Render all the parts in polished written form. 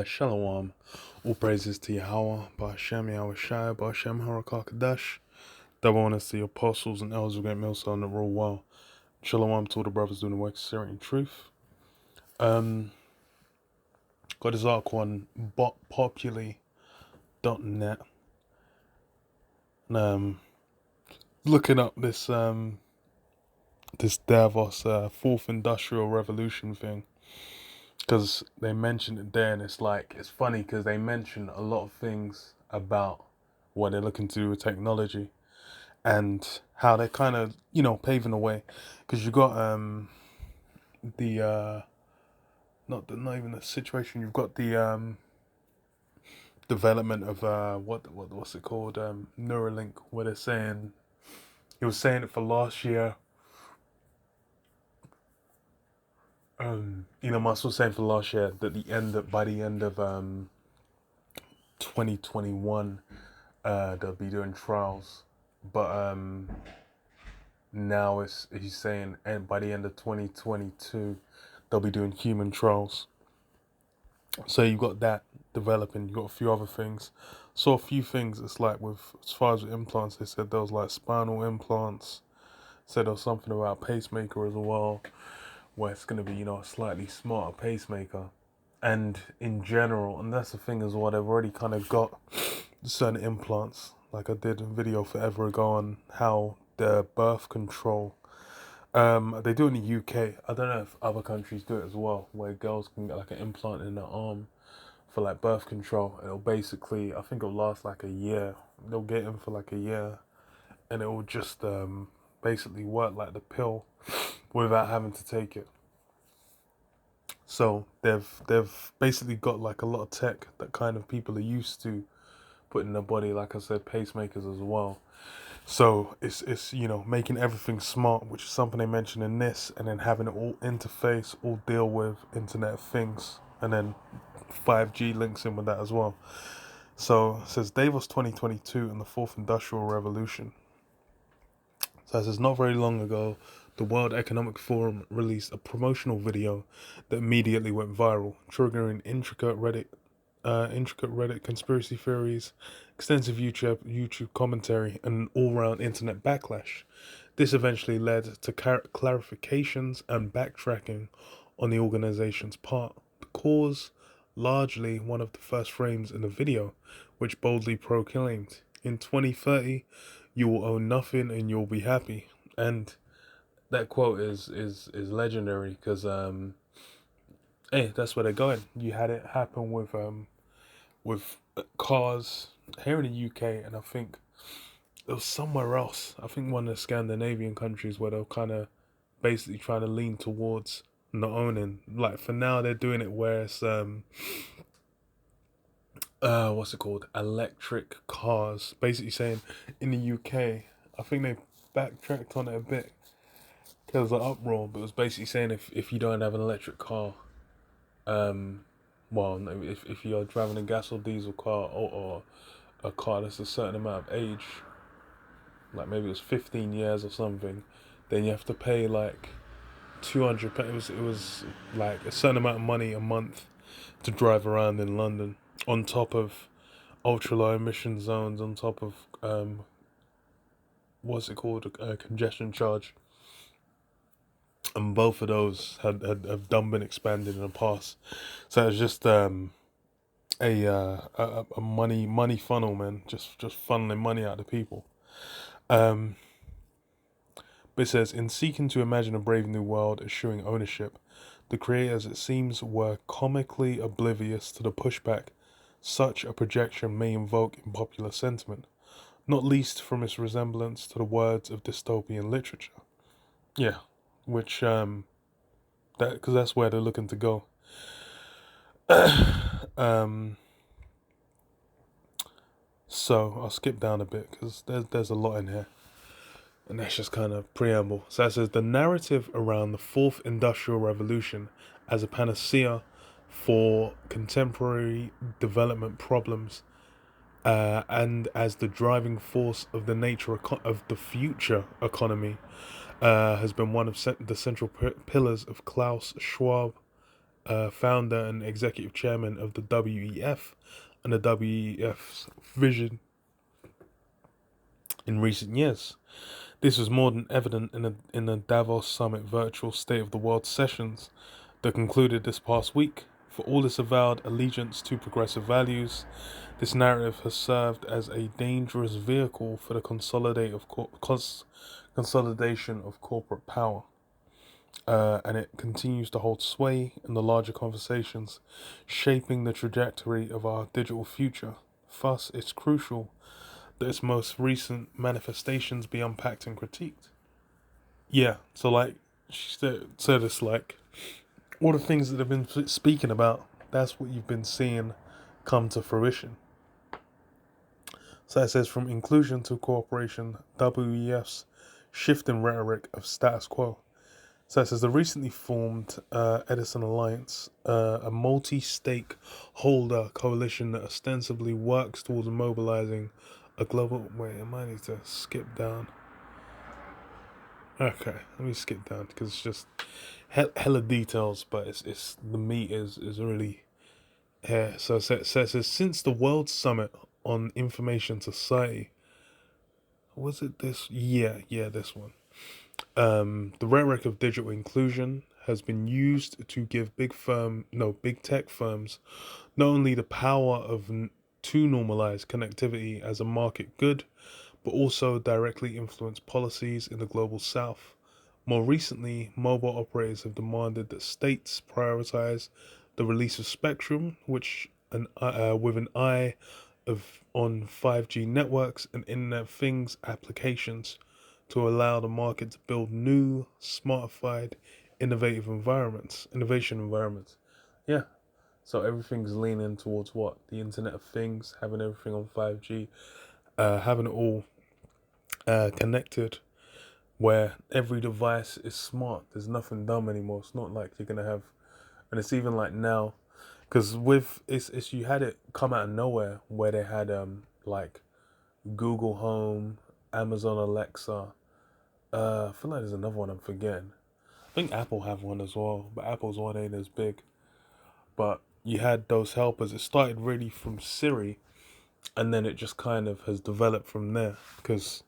Shalom. All praises to Yahweh, Ba'ashem Yahweh Shai, Ba'ashem Harakakadash. Double honors to the apostles and elders of Great Millstone that rule well. Shalom to all the brothers doing the work of sincerity and truth. Got this article on botpopuli.net. Um, looking up this Davos fourth industrial revolution thing, because they mentioned it there, and it's funny because they mention a lot of things about what they're looking to do with technology and how they're kind of paving the way, because you got the not even the situation, you've got the development of what's it called, Neuralink, where they're saying, he was saying it for last year. Elon Musk was saying for last year that by the end of 2021, they'll be doing trials, but now he's saying, and by the end of 2022, they'll be doing human trials. So you've got that developing. You've got a few other things. So a few things. It's like with, as far as with implants, they said there was like spinal implants. Said there was something about pacemaker as well, where it's going to be a slightly smarter pacemaker. And in general, and that's the thing as well, they've already kind of got certain implants. Like I did a video forever ago on how the birth control, they do it in the UK. I don't know if other countries do it as well, where girls can get like an implant in their arm for like birth control. It'll basically, I think it'll last like a year. They'll get in for like a year, and it will just basically work like the pill without having to take it. So they've basically got like a lot of tech that kind of people are used to putting in their body. Like I said, pacemakers as well. So it's making everything smart, which is something they mentioned in this, and then having it all interface, all deal with Internet of Things, and then 5G links in with that as well. So it says Davos 2022 and the fourth industrial revolution. So it says not very long ago, the World Economic Forum released a promotional video that immediately went viral, triggering intricate Reddit conspiracy theories, extensive YouTube commentary, and an all-round internet backlash. This eventually led to clarifications and backtracking on the organization's part. The cause, largely one of the first frames in the video, which boldly proclaimed, "In 2030, you will own nothing and you'll be happy." And that quote is legendary, because hey, that's where they're going. You had it happen with cars here in the UK, and I think it was somewhere else. I think one of the Scandinavian countries, where they're kind of basically trying to lean towards not owning. Like for now, they're doing it where it's what's it called? Electric cars. Basically saying in the UK, I think they backtracked on it a bit because of the uproar, but it was basically saying if you don't have an electric car, well, no, if you're driving a gas or diesel car, or a car that's a certain amount of age, like maybe it was 15 years or something, then you have to pay like 200. It was like a certain amount of money a month to drive around in London, on top of ultra low emission zones, on top of what's it called, a congestion charge. And both of those have done been expanded in the past. So it's just a money funnel, man. Just funneling money out of people. Um, but it says, in seeking to imagine a brave new world eschewing ownership, the creators, it seems, were comically oblivious to the pushback such a projection may invoke in popular sentiment, not least from its resemblance to the words of dystopian literature. Yeah, which that because that's where they're looking to go. um, so I'll skip down a bit because there's a lot in here, and that's just kind of preamble. So that says the narrative around the fourth industrial revolution as a panacea for contemporary development problems, and as the driving force of the nature of the future economy, has been one of the central pillars of Klaus Schwab founder and executive chairman of the WEF and the WEF's vision in recent years. This was more than evident in the Davos Summit virtual State of the World sessions that concluded this past week. For all its avowed allegiance to progressive values, this narrative has served as a dangerous vehicle for the consolidation of corporate power. And it continues to hold sway in the larger conversations, shaping the trajectory of our digital future. Thus, it's crucial that its most recent manifestations be unpacked and critiqued. Yeah, so like she said it's like all the things that have been speaking about, that's what you've been seeing come to fruition. So it says from inclusion to cooperation, WEF's shift in rhetoric of status quo. So it says the recently formed Edison Alliance, a multi-stakeholder coalition that ostensibly works towards mobilizing a global. Wait, I might need to skip down. Okay, let me skip down because it's just hella details, but it's the meat is really here. So it says since the World Summit on Information Society, was it this? Yeah, this one. The rhetoric of digital inclusion has been used to give big tech firms not only the power to normalize connectivity as a market good, but also directly influence policies in the global south. More recently, mobile operators have demanded that states prioritize the release of spectrum, with an eye on 5G networks and Internet of Things applications to allow the market to build new, smartified, innovation environments. Yeah. So everything's leaning towards what? The Internet of Things, having everything on 5G, having it all connected, where every device is smart. There's nothing dumb anymore. It's not like you're gonna have, and it's even like now, because with it's you had it come out of nowhere where they had like Google Home, Amazon Alexa. I feel like there's another one I'm forgetting. I think Apple have one as well, but Apple's one ain't as big. But you had those helpers. It started really from Siri, and then it just kind of has developed from there. Because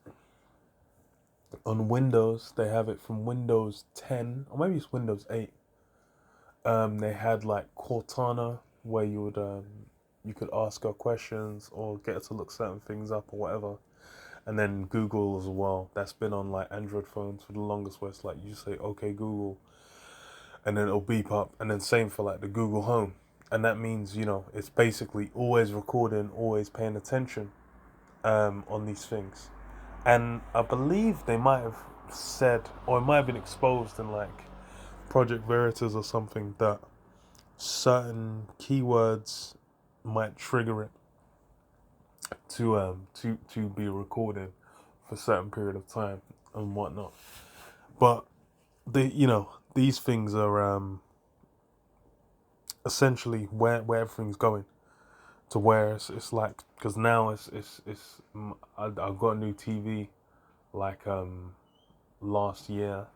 on Windows, they have it from Windows 10, or maybe it's Windows 8. They had like Cortana, where you could ask her questions or get her to look certain things up or whatever. And then Google as well. That's been on like Android phones for the longest, where it's like you say "Okay Google," and then it'll beep up. And then same for like the Google Home, and that means it's basically always recording, always paying attention on these things. And I believe they might have said, or it might have been exposed in like Project Veritas or something, that certain keywords might trigger it to be recorded for a certain period of time and whatnot. But these things are essentially where everything's going, to where it's like, because now I've got a new TV like last year,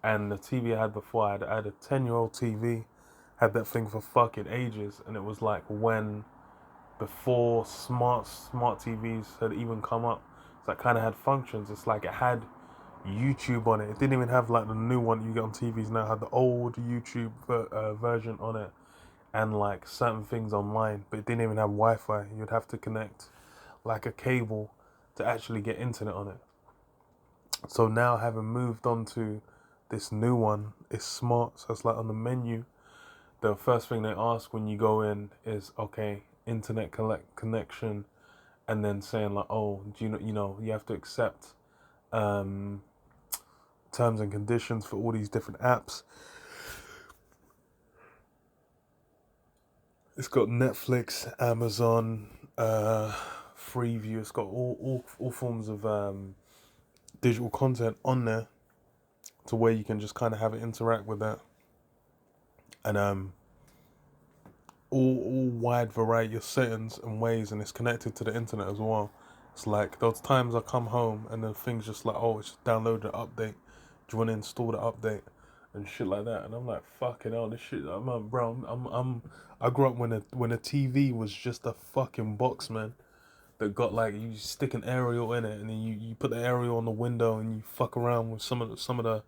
and the TV I had before, I had a 10-year-old TV, had that thing for fucking ages, and it was like when before smart TVs had even come up. So it kind of had functions. It's like it had YouTube on it. It didn't even have like the new one you get on TVs now. It had the old YouTube version on it, and like certain things online, but it didn't even have Wi-Fi. You'd have to connect like a cable to actually get internet on it. So now, having moved on to this new one, it's smart. So it's like on the menu, the first thing they ask when you go in is, okay, internet connection, and then saying like, oh, do you have to accept terms and conditions for all these different apps. It's got Netflix, Amazon, Freeview. It's got all forms of digital content on there, to where you can just kind of have it interact with that, and all wide variety of settings and ways, and it's connected to the internet as well. It's like those times I come home and the thing's just like, oh, it's just download the update. Do you want to install the update? and shit like that. And I'm like, fucking hell, this shit. Bro, I grew up when a TV was just a fucking box, man. That got like you stick an aerial in it, and then you put the aerial on the window, and you fuck around with some of the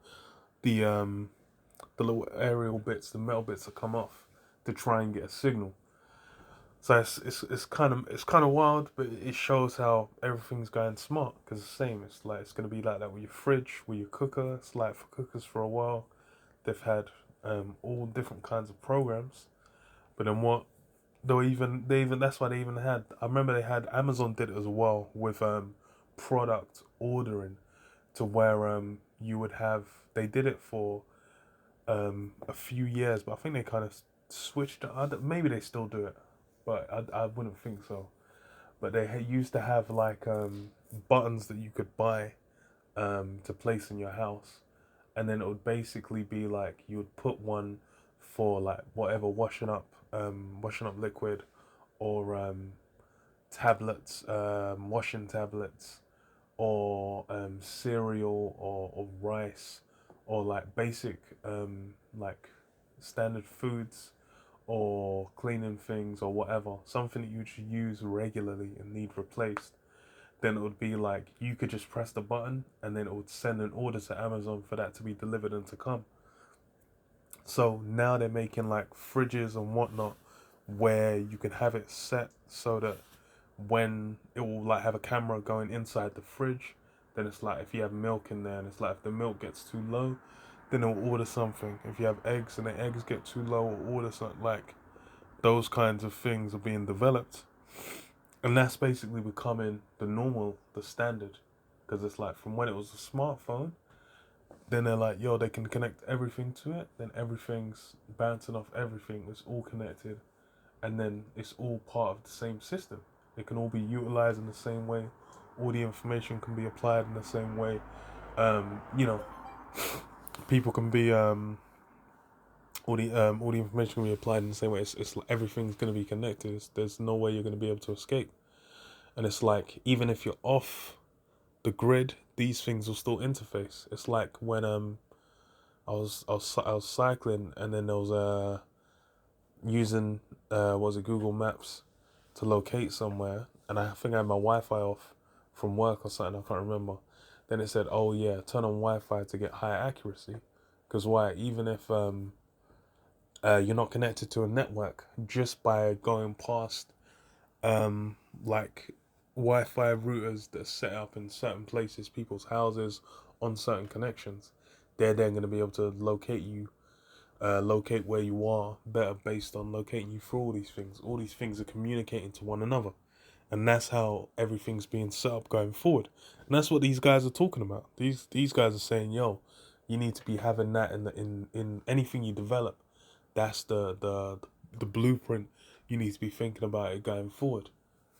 little aerial bits, the metal bits that come off to try and get a signal. So it's kind of wild, but it shows how everything's going smart. Because the same, it's gonna be like that with your fridge, with your cooker. It's like for cookers for a while, they've had all different kinds of programs. But then what? They even that's why they even had. I remember they had Amazon did it as well with product ordering to where you would have. They did it for a few years, but I think they kind of switched it. Maybe they still do it, but I wouldn't think so. But they used to have like buttons that you could buy to place in your house, and then it would basically be like you would put one for like whatever washing up liquid, or tablets, washing tablets, or cereal, or rice, or like basic like standard foods, or cleaning things, or whatever, something that you should use regularly and need replaced. Then it would be like you could just press the button, and then it would send an order to Amazon for that to be delivered and to come. So now they're making like fridges and whatnot where you can have it set so that when it will like have a camera going inside the fridge, then it's like if you have milk in there, and it's like if the milk gets too low, then it'll order something. If you have eggs and the eggs get too low, it'll order something. Like those kinds of things are being developed, and that's basically becoming the normal, the standard. Because it's like from when it was a smartphone, then they're like, yo, they can connect everything to it. Then everything's bouncing off everything. It's all connected, and then it's all part of the same system. It can all be utilized in the same way. All the information can be applied in the same way. You know, people can be all the information can be applied in the same way. It's like everything's gonna be connected. There's no way you're gonna be able to escape. And it's like even if you're off the grid, these things will still interface. It's like when I was cycling, and then there was using was it Google Maps to locate somewhere, and I think I had my Wi-Fi off from work or something. I can't remember. Then it said, "Oh yeah, turn on Wi-Fi to get higher accuracy." Because why? Even if you're not connected to a network, just by going past like Wi-Fi routers that are set up in certain places, people's houses, on certain connections, they're then going to be able to locate you, locate where you are better based on locating you through all these things. All these things are communicating to one another, and that's how everything's being set up going forward. And that's what these guys are talking about. These guys are saying, yo, you need to be having that in anything you develop. That's the blueprint you need to be thinking about it going forward.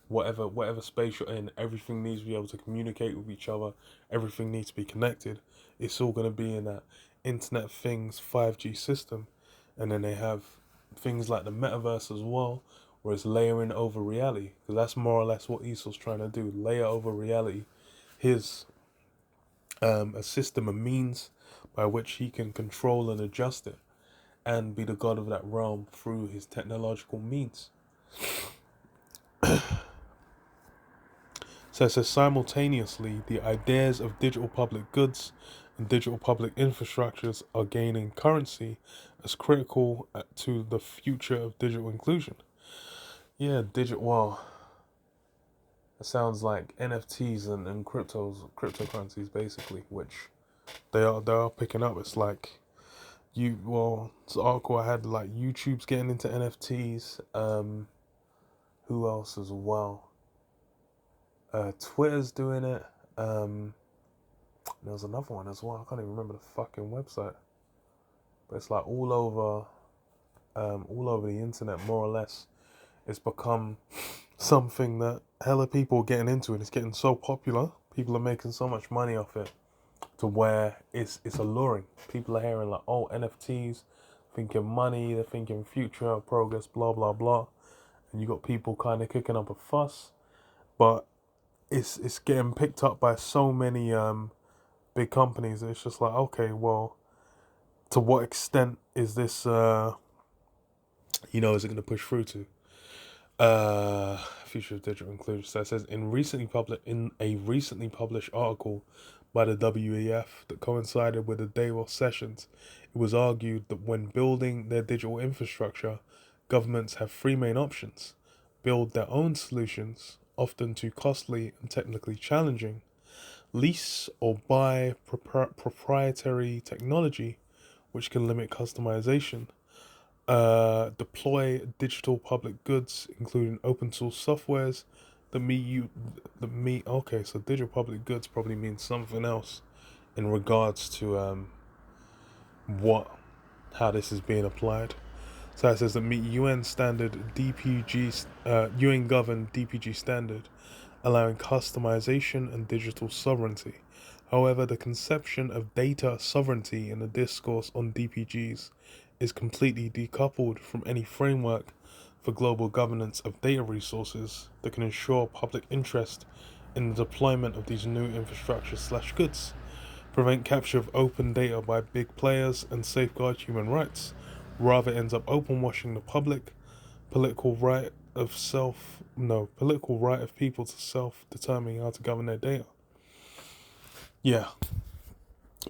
Whatever space you're in, everything needs to be able to communicate with each other. Everything needs to be connected. It's all going to be in that Internet Things 5G system. And then they have things like the metaverse as well, where it's layering over reality. Because that's more or less what Esau's trying to do, layer over reality his a system, a means by which he can control and adjust it, and be the god of that realm through his technological means. So it says simultaneously, the ideas of digital public goods and digital public infrastructures are gaining currency as critical to the future of digital inclusion. Yeah, well, it sounds like NFTs and cryptocurrencies basically, which they are picking up. It's like this article I had, like YouTube's getting into NFTs. Who else as well? Twitter's doing it. There was another one as well. I can't even remember the fucking website, but it's like all over the internet, more or less. It's become something that hella people are getting into, and it's getting so popular. People are making so much money off it, to where it's alluring. People are hearing like, oh, NFTs, thinking money, they're thinking future, progress, blah blah blah, and you got people kind of kicking up a fuss, but it's getting picked up by so many big companies. It's just like, okay, well, to what extent is this, is it going to push through to? Future of digital inclusion. So it says in a recently published article by the WEF that coincided with the Davos sessions, it was argued that when building their digital infrastructure, governments have three main options: build their own solutions, often too costly and technically challenging; lease or buy proprietary technology, which can limit customization; deploy digital public goods, including open source softwares okay, so digital public goods probably means something else in regards to what how this is being applied. So it says that meet UN standard DPG, UN governed DPG standard, allowing customization and digital sovereignty. However, the conception of data sovereignty in the discourse on DPGs is completely decoupled from any framework for global governance of data resources that can ensure public interest in the deployment of these new infrastructure/goods, prevent capture of open data by big players, and safeguard human rights. Rather ends up open washing the political right political right of people to self-determine how to govern their data. Yeah,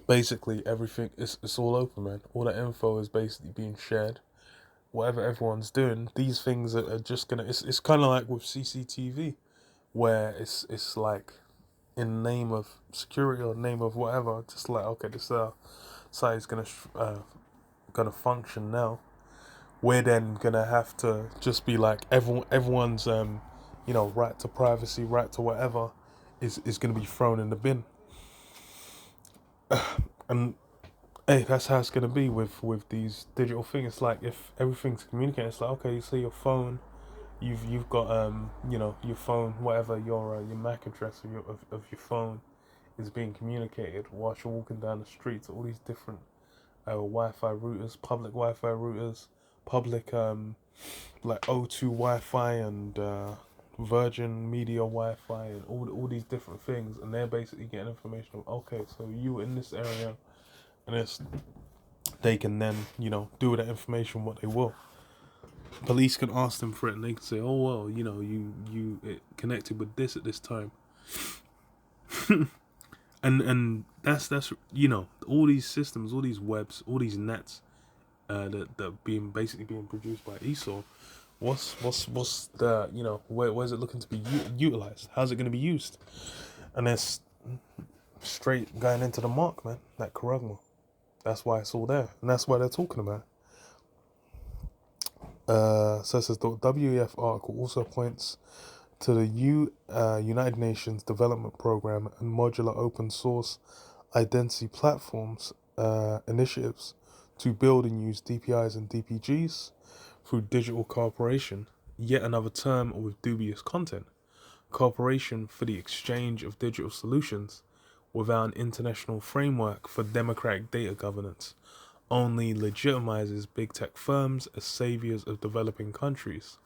basically everything it's all open, man. All that info is basically being shared. Whatever everyone's doing, these things are just gonna. It's kind of like with CCTV, where it's like in name of security or name of whatever, just like okay, this site is gonna function now. We're then gonna have to just be like everyone's right to privacy, right to whatever, is gonna be thrown in the bin. And hey, that's how it's gonna be with these digital things. It's like if everything's communicating, it's like okay, you see your phone, you've got your phone, whatever your MAC address of your phone is being communicated whilst you're walking down the street to all these different Wi-Fi routers, public Wi-Fi routers, public like O2 Wi-Fi and Virgin Media Wi-Fi and all these different things, and they're basically getting information of okay, so you in this area, and they can then do with that information what they will. Police can ask them for it, and they can say, oh well, you it connected with this at this time. and that's all these systems, all these webs, all these nets that being produced by ESOL. What's the where's it looking to be utilized? How's it going to be used? And it's straight going into the mark, man. That Karagma. That's why it's all there, and that's why they're talking about it. So it says the WEF article also points to the United Nations Development Program and modular open source identity platforms initiatives to build and use DPIs and DPGs through digital cooperation, yet another term with dubious content. Cooperation for the exchange of digital solutions without an international framework for democratic data governance only legitimizes big tech firms as saviors of developing countries.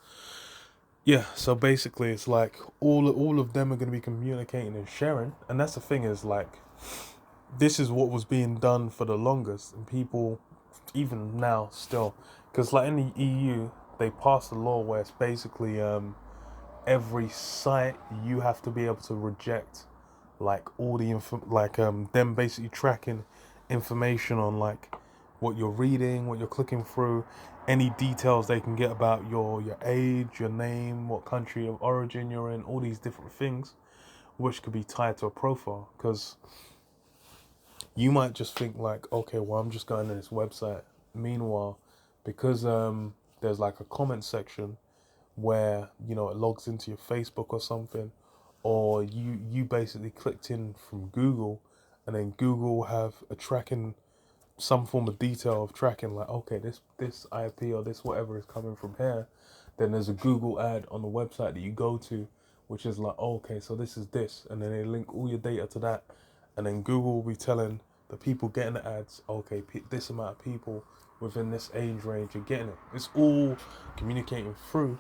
Yeah, so basically it's like all of them are going to be communicating and sharing, and that's the thing is like this is what was being done for the longest, and people even now still, because like in the EU they passed a law where it's basically every site you have to be able to reject like all the them basically tracking information on like what you're reading, what you're clicking through, any details they can get about your age, your name, what country of origin you're in, all these different things, which could be tied to a profile. Because you might just think like, okay, well, I'm just going to this website. Meanwhile, because there's like a comment section where it logs into your Facebook or something, or you basically clicked in from Google, and then Google have a tracking, some form of detail of tracking, like okay, this IP or this whatever is coming from here. Then there's a Google ad on the website that you go to, which is like, oh, okay, so this is this, and then they link all your data to that, and then Google will be telling the people getting the ads, okay, this amount of people within this age range are getting it. It's all communicating through,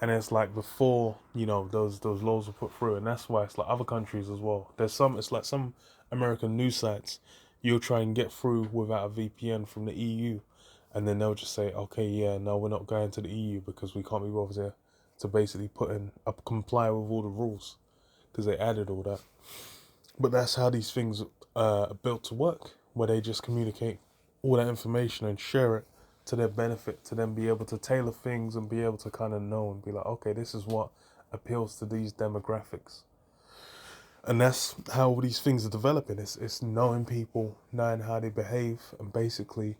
and it's like before those laws were put through, and that's why it's like other countries as well. It's like some American news sites you'll try and get through without a VPN from the EU, and then they'll just say, okay, yeah, no, we're not going to the EU because we can't be bothered to basically comply with all the rules because they added all that. But that's how these things are built to work, where they just communicate all that information and share it to their benefit, to then be able to tailor things and be able to kind of know and be like, okay, this is what appeals to these demographics. And that's how all these things are developing. It's knowing people, knowing how they behave, and basically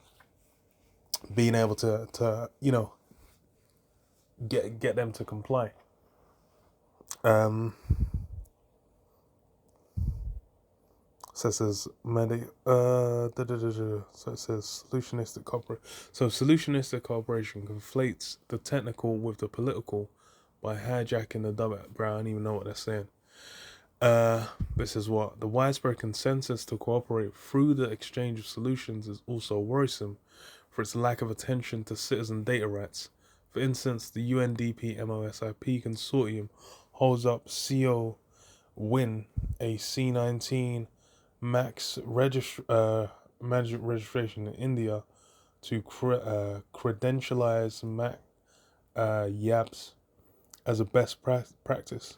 being able to get them to comply. So it says So it says solutionistic cooperation. So solutionistic cooperation conflates the technical with the political by hijacking the double. Bro, I don't even know what they're saying. This is what the widespread consensus to cooperate through the exchange of solutions is also worrisome for its lack of attention to citizen data rights. For instance, the UNDP MOSIP consortium holds up CO Win, a C19 max management registration in India to credentialize Mac YABs as a best practice.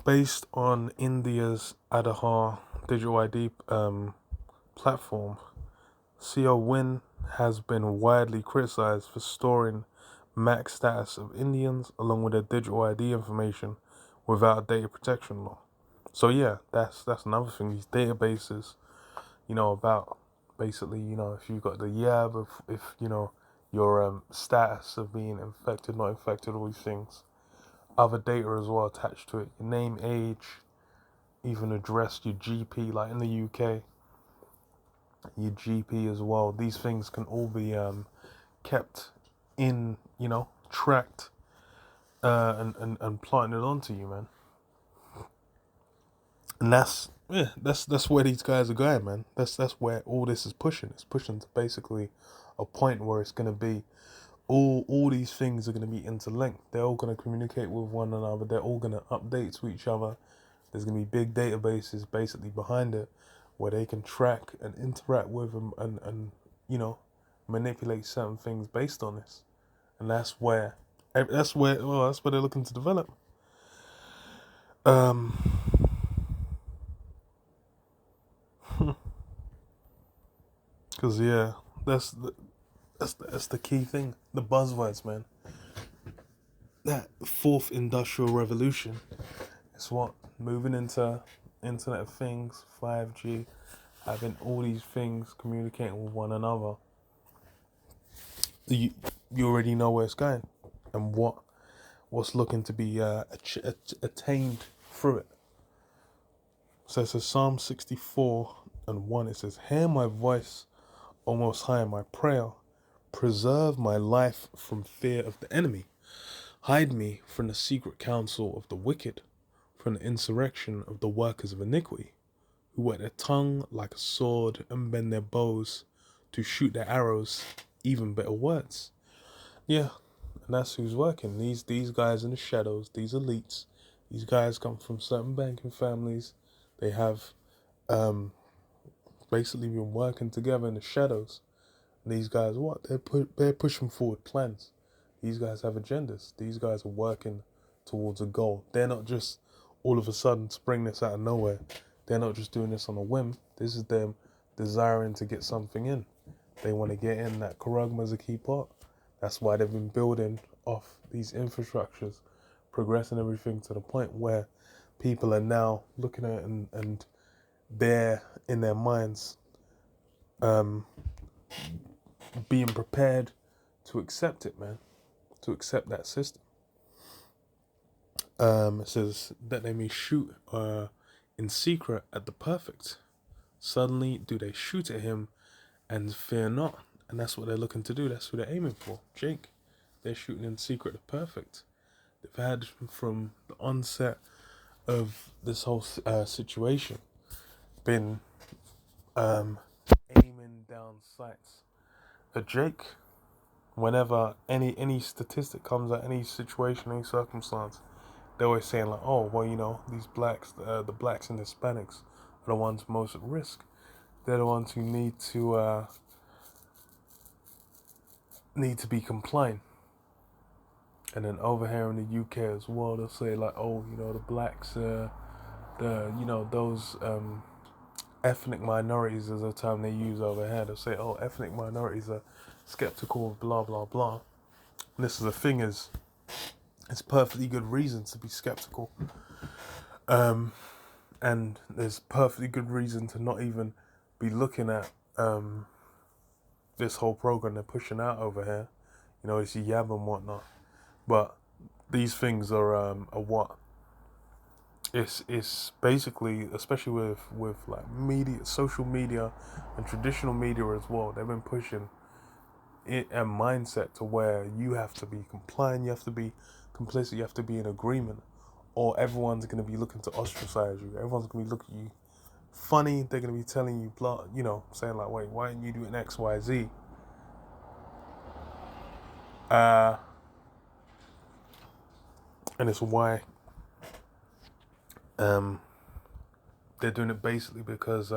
Based on India's Aadhaar digital ID platform, CO Win has been widely criticized for storing MAC status of Indians along with their digital ID information without data protection law. So yeah, that's another thing. These databases, about basically, if you've got the YAB, if your status of being infected, not infected, all these things, other data as well attached to it, your name, age, even address, your GP, like in the UK, your GP as well. These things can all be kept in, tracked, and planted onto you, man. And that's where these guys are going, man. That's where all this is pushing. It's pushing to basically a point where it's gonna be all these things are gonna be interlinked. They're all gonna communicate with one another. They're all gonna update to each other. There's gonna be big databases basically behind it where they can track and interact with them and manipulate certain things based on this. And that's where they're looking to develop. Because yeah, that's the key thing. The buzzwords, man. That fourth industrial revolution is what moving into Internet of Things, 5G, having all these things communicating with one another. You already know where it's going and what's looking to be attained through it. So it says Psalm 64:1. It says, "Hear my voice, O Most High, my prayer. Preserve my life from fear of the enemy. Hide me from the secret counsel of the wicked, from the insurrection of the workers of iniquity, who whet their tongue like a sword and bend their bows to shoot their arrows, even better words." Yeah, and that's who's working. These guys in the shadows, these elites, these guys come from certain banking families. They have basically been working together in the shadows. And these guys, they're pushing forward plans. These guys have agendas. These guys are working towards a goal. They're not just all of a sudden spring this out of nowhere. They're not just doing this on a whim. This is them desiring to get something in. They want to get in. That Charagma is a key part. That's why they've been building off these infrastructures, progressing everything to the point where people are now looking at it and they're in their minds being prepared to accept it, man, to accept that system. It says that they may shoot in secret at the perfect. Suddenly do they shoot at him and fear not. And that's what they're looking to do. That's who they're aiming for. Jake. They're shooting in secret at the perfect. They've had from the onset of this whole situation been aiming down sights at Jake. Whenever any statistic comes out, any situation, any circumstance, they're always saying like, oh, well, these blacks, the blacks and Hispanics the ones most at risk. They're the ones who need to be compliant. And then over here in the UK as well, they'll say like, oh, the blacks, those ethnic minorities is a term they use over here. They'll say, oh, ethnic minorities are skeptical of blah blah blah. And this is the thing is, it's perfectly good reason to be skeptical. And there's perfectly good reason to not even be looking at this whole program they're pushing out over here. It's Yab and whatnot. But these things are what? It's basically, especially with like media, social media, and traditional media as well. They've been pushing a mindset to where you have to be compliant, you have to be complicit, you have to be in agreement, or everyone's going to be looking to ostracize you. Everyone's going to be looking at you funny. They're going to be telling you, blah, saying like, wait, why aren't you doing X, Y, Z? And it's why they're doing it basically because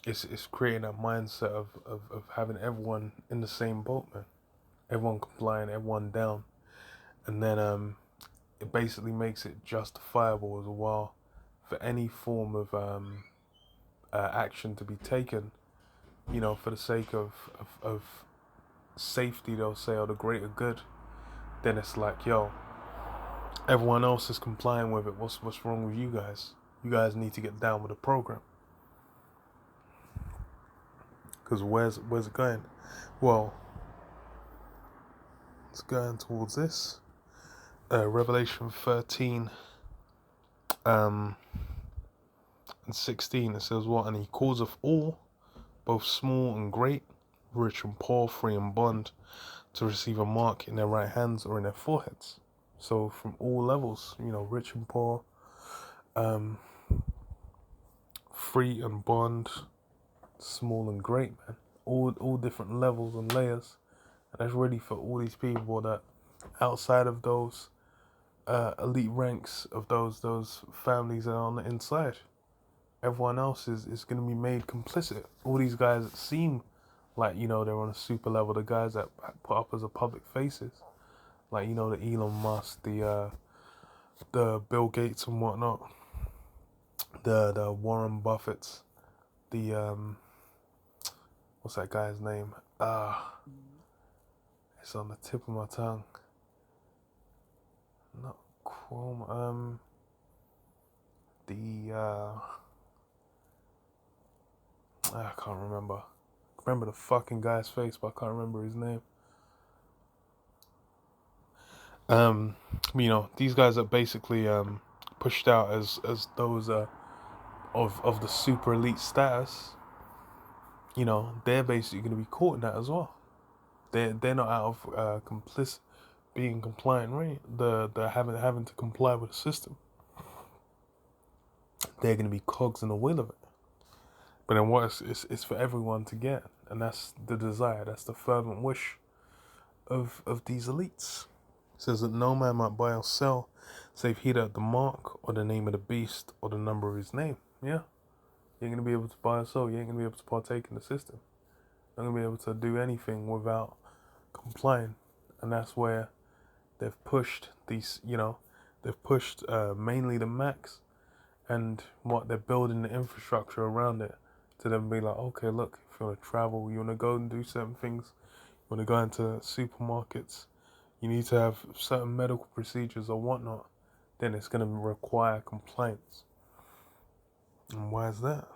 it's creating a mindset of having everyone in the same boat, man. Everyone compliant, everyone down. And then it basically makes it justifiable as well for any form of action to be taken, for the sake of safety, they'll say, or the greater good. Then it's like, yo, everyone else is complying with it. What's wrong with you guys? You guys need to get down with the program. Because where's it going? Well, it's going towards this. Revelation 13 and 16, it says what? And he causeth all, both small and great, rich and poor, free and bond, to receive a mark in their right hands or in their foreheads. So from all levels, rich and poor, free and bond, small and great, man. All different levels and layers. And that's really for all these people that outside of those elite ranks of those families that are on the inside. Everyone else is going to be made complicit. All these guys that seem like, they're on a super level, the guys that put up as a public faces, like, the Elon Musk, the Bill Gates and whatnot, the Warren Buffetts, the what's that guy's name? It's on the tip of my tongue. Not Chrome. I can't remember. I remember the fucking guy's face, but I can't remember his name. These guys are basically pushed out as those of the super elite status. They're basically going to be caught in that as well. They're not out of being compliant, right? They're having to comply with the system. They're going to be cogs in the wheel of it. But then what it's for everyone to get, and that's the desire, that's the fervent wish of these elites. It says that no man might buy or sell, save he that the mark or the name of the beast or the number of his name. Yeah, you ain't gonna be able to buy or sell. You ain't gonna be able to partake in the system. You're not gonna be able to do anything without complying, and that's where they've pushed these. They've pushed mainly the max, and what they're building the infrastructure around it to then be like, okay, look, if you want to travel, you want to go and do certain things, you want to go into supermarkets, you need to have certain medical procedures or whatnot, then it's going to require compliance. And why is that?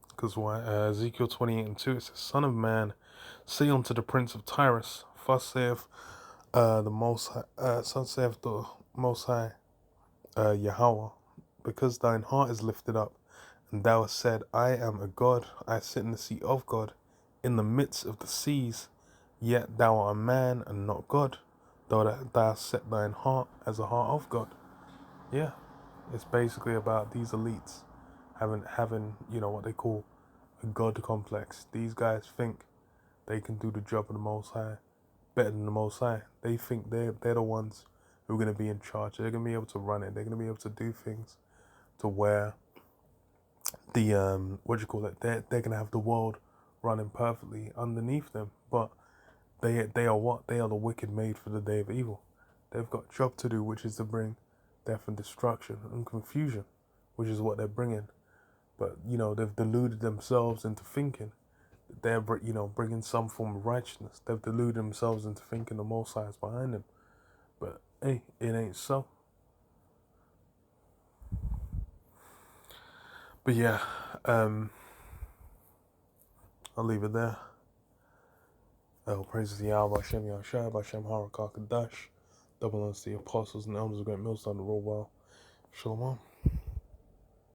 Because why? Ezekiel 28:2, it says, Son of man, say unto the prince of Tyrus, thus saith the Most High, Yahweh, because thine heart is lifted up, and thou hast said, I am a God, I sit in the seat of God, in the midst of the seas, yet thou art a man and not God, though that thou hast set thine heart as a heart of God. Yeah, it's basically about these elites having what they call a God complex. These guys think they can do the job of the Most High better than the Most High. They think they're the ones who are going to be in charge. They're going to be able to run it. They're going to be able to do things to where the what do you call it? They're going to have the world running perfectly underneath them. But they are what? They are the wicked made for the day of evil. They've got a job to do, which is to bring death and destruction and confusion, which is what they're bringing. But they've deluded themselves into thinking that they're bringing some form of righteousness. They've deluded themselves into thinking the Most High is behind them. But hey, it ain't so. But yeah, I'll leave it there. Oh, praises the Yahweh, Hashem Yahshua, Hashem Harakakadash. Double honors to the apostles and elders of Great Millstone, the Royal Well. Shalom.